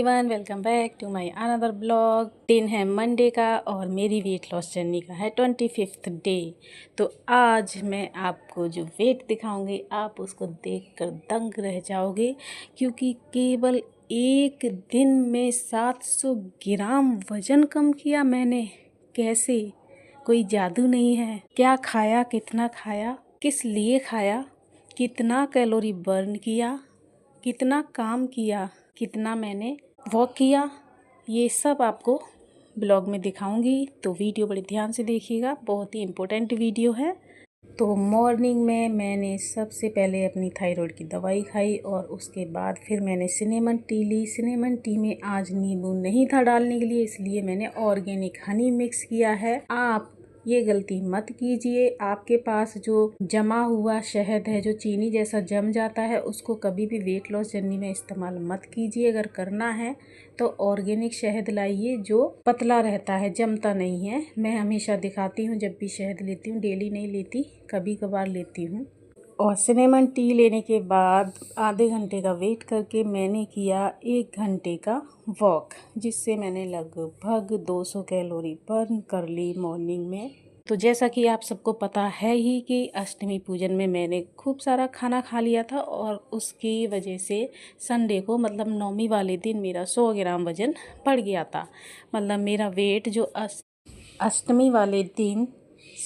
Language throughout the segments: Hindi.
Everyone, welcome back to my another blog. दिन है मंडे का और मेरी वेट लॉस जर्नी का है 25th डे। तो आज मैं आपको जो वेट दिखाऊंगी आप उसको देखकर दंग रह जाओगे, क्योंकि केवल एक दिन में 700 ग्राम वज़न कम किया मैंने। कैसे? कोई जादू नहीं है। क्या खाया, कितना खाया, किस लिए खाया, कितना कैलोरी बर्न किया, कितना काम किया, कितना मैंने वॉक किया, ये सब आपको ब्लॉग में दिखाऊंगी। तो वीडियो बड़े ध्यान से देखिएगा, बहुत ही इम्पोर्टेंट वीडियो है। तो मॉर्निंग में मैंने सबसे पहले अपनी थायराइड की दवाई खाई और उसके बाद फिर मैंने सिनेमन टी ली। सिनेमन टी में आज नींबू नहीं था डालने के लिए, इसलिए मैंने ऑर्गेनिक हनी मिक्स किया है। आप ये गलती मत कीजिए। आपके पास जो जमा हुआ शहद है, जो चीनी जैसा जम जाता है, उसको कभी भी वेट लॉस जर्नी में इस्तेमाल मत कीजिए। अगर करना है तो ऑर्गेनिक शहद लाइए जो पतला रहता है, जमता नहीं है। मैं हमेशा दिखाती हूँ जब भी शहद लेती हूँ, डेली नहीं लेती, कभी कभार लेती हूँ। और सिनेमन टी लेने के बाद आधे घंटे का वेट करके मैंने किया 1 घंटे का वॉक, जिससे मैंने लगभग 200 कैलोरी बर्न कर ली मॉर्निंग में। तो जैसा कि आप सबको पता है ही कि अष्टमी पूजन में मैंने खूब सारा खाना खा लिया था और उसकी वजह से संडे को मतलब नौमी वाले दिन मेरा 100 ग्राम वज़न बढ़ गया था। मतलब मेरा वेट जो अष्टमी वाले दिन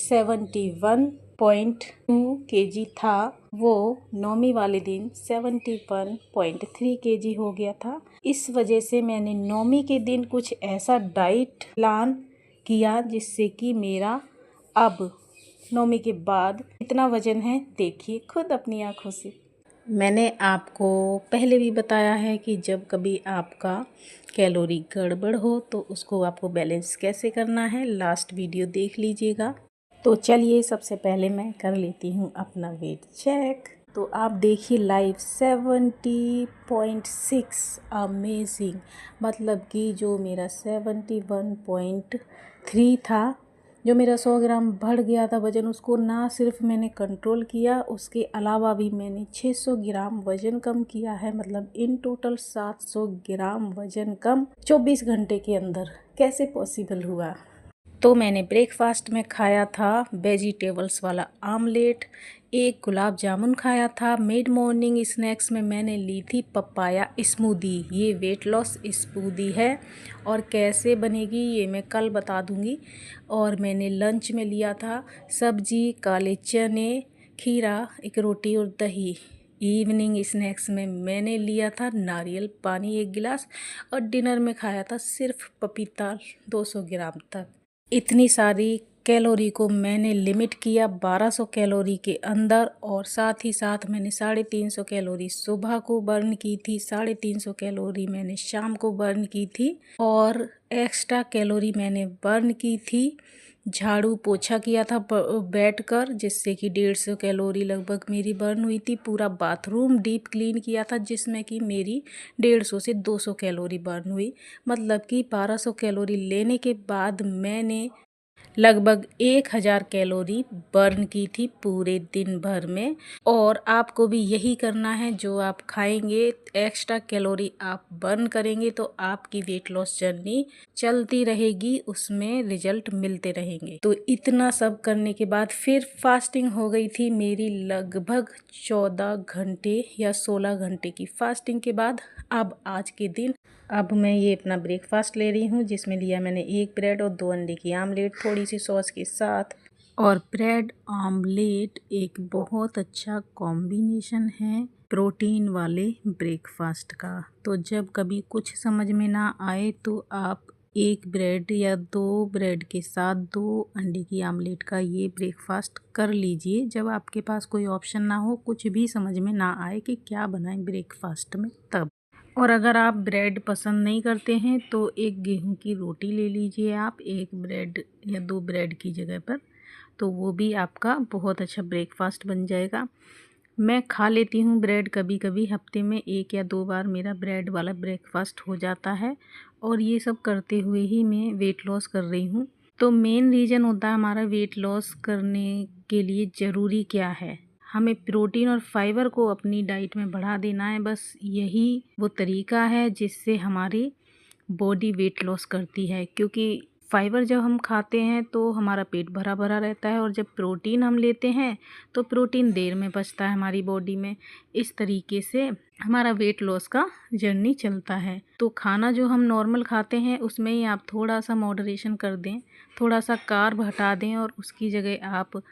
71.2 kg था, वो नौमी वाले दिन 71.3 kg हो गया था। इस वजह से मैंने नौमी के दिन कुछ ऐसा डाइट प्लान किया जिससे कि मेरा अब नौमी के बाद कितना वज़न है देखिए खुद अपनी आँखों से। मैंने आपको पहले भी बताया है कि जब कभी आपका कैलोरी गड़बड़ हो तो उसको आपको बैलेंस कैसे करना है, लास्ट वीडियो देख लीजिएगा। तो चलिए सबसे पहले मैं कर लेती हूँ अपना वेट चेक। तो आप देखिए लाइव 70.6, अमेजिंग। मतलब कि जो मेरा 71.3 था, जो मेरा 100 ग्राम बढ़ गया था वज़न, उसको ना सिर्फ मैंने कंट्रोल किया, उसके अलावा भी मैंने 600 ग्राम वज़न कम किया है। मतलब इन टोटल 700 ग्राम वज़न कम 24 घंटे के अंदर। कैसे पॉसिबल हुआ? तो मैंने ब्रेकफास्ट में खाया था वेजिटेबल्स वाला आमलेट, एक गुलाब जामुन खाया था। मिड मॉर्निंग स्नैक्स में मैंने ली थी पपाया स्मूदी। ये वेट लॉस स्मूदी है और कैसे बनेगी ये मैं कल बता दूंगी। और मैंने लंच में लिया था सब्जी, काले चने, खीरा, एक रोटी और दही। इवनिंग स्नैक्स में मैंने लिया था नारियल पानी 1 गिलास और डिनर में खाया था सिर्फ पपीता 200 ग्राम तक। इतनी सारी कैलोरी को मैंने लिमिट किया 1200 कैलोरी के अंदर, और साथ ही साथ मैंने 350 कैलोरी सुबह को बर्न की थी, 350 कैलोरी मैंने शाम को बर्न की थी, और एक्स्ट्रा कैलोरी मैंने बर्न की थी झाड़ू पोछा किया था बैठकर, जिससे कि 150 कैलोरी लगभग मेरी बर्न हुई थी। पूरा बाथरूम डीप क्लीन किया था जिसमें कि मेरी 150 से 200 कैलोरी बर्न हुई। मतलब कि 1200 कैलोरी लेने के बाद मैंने लगभग 1000 कैलोरी बर्न की थी पूरे दिन भर में। और आपको भी यही करना है, जो आप खाएंगे एक्स्ट्रा कैलोरी आप बर्न करेंगे तो आपकी वेट लॉस जर्नी चलती रहेगी, उसमें रिजल्ट मिलते रहेंगे। तो इतना सब करने के बाद फिर फास्टिंग हो गई थी मेरी लगभग 14 घंटे या 16 घंटे की फास्टिंग के बाद। अब आज के दिन अब मैं ये अपना ब्रेकफास्ट ले रही हूँ, जिसमें लिया मैंने 1 ब्रेड और 2 अंडे की आमलेट थोड़ी सी सॉस के साथ। और ब्रेड आमलेट एक बहुत अच्छा कॉम्बिनेशन है प्रोटीन वाले ब्रेकफास्ट का। तो जब कभी कुछ समझ में ना आए तो आप 1 ब्रेड या 2 ब्रेड के साथ 2 अंडे की आमलेट का ये ब्रेकफास्ट कर लीजिए। जब आपके पास कोई ऑप्शन ना हो, कुछ भी समझ में ना आए कि क्या बनाएं ब्रेकफास्ट में, तब। और अगर आप ब्रेड पसंद नहीं करते हैं तो एक गेहूं की रोटी ले लीजिए आप 1 ब्रेड या 2 ब्रेड की जगह पर, तो वो भी आपका बहुत अच्छा ब्रेकफास्ट बन जाएगा। मैं खा लेती हूँ ब्रेड कभी कभी, हफ्ते में 1 या 2 बार मेरा ब्रेड वाला ब्रेकफास्ट हो जाता है। और ये सब करते हुए ही मैं वेट लॉस कर रही हूँ। तो मेन रीज़न होता है हमारा वेट लॉस करने के लिए ज़रूरी क्या है, हमें प्रोटीन और फाइबर को अपनी डाइट में बढ़ा देना है। बस यही वो तरीका है जिससे हमारी बॉडी वेट लॉस करती है, क्योंकि फाइबर जब हम खाते हैं तो हमारा पेट भरा भरा रहता है और जब प्रोटीन हम लेते हैं तो प्रोटीन देर में पचता है हमारी बॉडी में। इस तरीके से हमारा वेट लॉस का जर्नी चलता है। तो खाना जो हम नॉर्मल खाते हैं उसमें ही आप थोड़ा सा मॉडरेशन कर दें, थोड़ा सा कार्ब हटा दें और उसकी जगह आप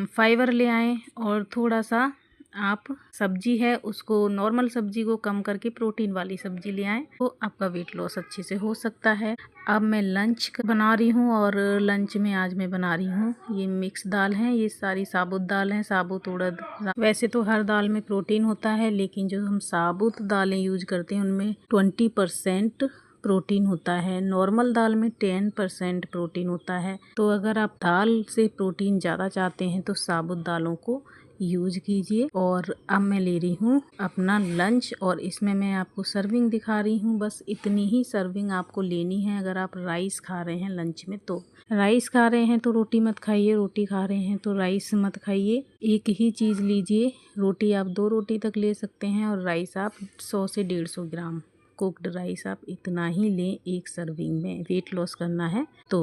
फाइबर ले आएँ और थोड़ा सा आप सब्जी है उसको, नॉर्मल सब्जी को कम करके प्रोटीन वाली सब्जी ले आएँ, तो आपका वेट लॉस अच्छे से हो सकता है। अब मैं लंच बना रही हूँ और लंच में आज मैं बना रही हूँ ये मिक्स दाल है। ये सारी साबुत दाल है, साबुत उड़द। वैसे तो हर दाल में प्रोटीन होता है, लेकिन जो हम साबुत दालें यूज करते हैं उनमें 20% प्रोटीन होता है। नॉर्मल दाल में 10% प्रोटीन होता है। तो अगर आप दाल से प्रोटीन ज़्यादा चाहते हैं तो साबुत दालों को यूज कीजिए। और अब मैं ले रही हूँ अपना लंच और इसमें मैं आपको सर्विंग दिखा रही हूँ। बस इतनी ही सर्विंग आपको लेनी है। अगर आप राइस खा रहे हैं लंच में तो राइस खा रहे हैं तो रोटी मत खाइए, रोटी खा रहे हैं तो राइस मत खाइए। एक ही चीज़ लीजिए। रोटी आप 2 रोटी तक ले सकते हैं और राइस आप 100 से 150 ग्राम कुक्ड राइस आप इतना ही लें एक सर्विंग में। वेट लॉस करना है तो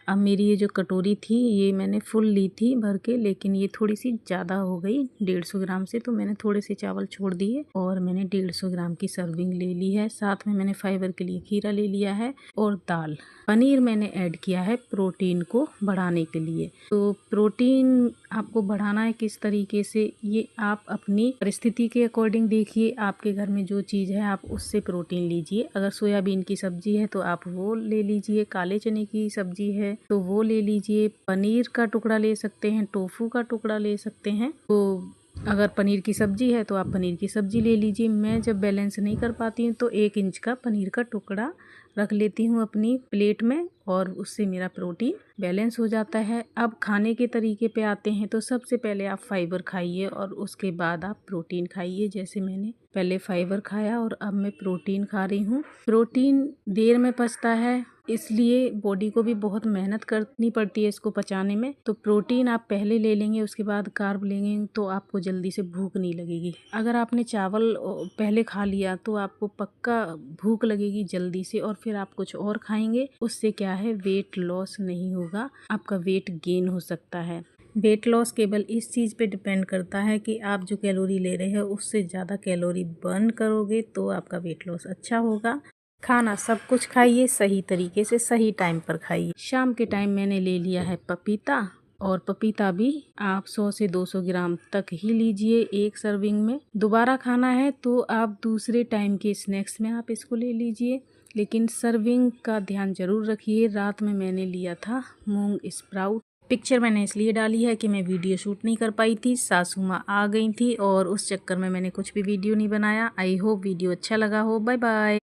अब मेरी ये जो कटोरी थी ये मैंने फुल ली थी भर के, लेकिन ये थोड़ी सी ज़्यादा हो गई 150 ग्राम से, तो मैंने थोड़े से चावल छोड़ दिए और मैंने 150 ग्राम की सर्विंग ले ली है। साथ में मैंने फाइबर के लिए खीरा ले लिया है और दाल। पनीर मैंने ऐड किया है प्रोटीन को बढ़ाने के लिए। तो प्रोटीन आपको बढ़ाना है किस तरीके से, ये आप अपनी परिस्थिति के अकॉर्डिंग देखिए। आपके घर में जो चीज़ है आप उससे प्रोटीन लीजिए। अगर सोयाबीन की सब्जी है तो आप वो ले लीजिए, काले चने की सब्जी है तो वो ले लीजिए, पनीर का टुकड़ा ले सकते हैं, टोफू का टुकड़ा ले सकते हैं। तो अगर पनीर की सब्जी है तो आप पनीर की सब्जी ले लीजिए। मैं जब बैलेंस नहीं कर पाती हूँ तो 1 इंच का पनीर का टुकड़ा रख लेती हूँ अपनी प्लेट में और उससे मेरा प्रोटीन बैलेंस हो जाता है। अब खाने के तरीके पे आते हैं तो सबसे पहले आप फाइबर खाइए और उसके बाद आप प्रोटीन खाइए। जैसे मैंने पहले फाइबर खाया और अब मैं प्रोटीन खा रही हूँ। प्रोटीन देर में पचता है, इसलिए बॉडी को भी बहुत मेहनत करनी पड़ती है इसको पचाने में। तो प्रोटीन आप पहले ले लेंगे, उसके बाद कार्ब लेंगे तो आपको जल्दी से भूख नहीं लगेगी। अगर आपने चावल पहले खा लिया तो आपको पक्का भूख लगेगी जल्दी से और फिर आप कुछ और खाएंगे। उससे क्या है, वेट लॉस नहीं होगा, आपका वेट गेन हो सकता है। वेट लॉस केवल इस चीज़ पे डिपेंड करता है कि आप जो कैलोरी ले रहे हैं उससे ज़्यादा कैलोरी बर्न करोगे तो आपका वेट लॉस अच्छा होगा। खाना सब कुछ खाइए, सही तरीके से सही टाइम पर खाइए। शाम के टाइम मैंने ले लिया है पपीता, और पपीता भी आप 100 से 200 ग्राम तक ही लीजिए एक सर्विंग में। दोबारा खाना है तो आप दूसरे टाइम के स्नैक्स में आप इसको ले लीजिए, लेकिन सर्विंग का ध्यान जरूर रखिए। रात में मैंने लिया था मूंग स्प्राउट। पिक्चर मैंने इसलिए डाली है कि मैं वीडियो शूट नहीं कर पाई थी, सासू माँ आ गई थी और उस चक्कर में मैंने कुछ भी वीडियो नहीं बनाया। आई होप वीडियो अच्छा लगा हो। Bye bye.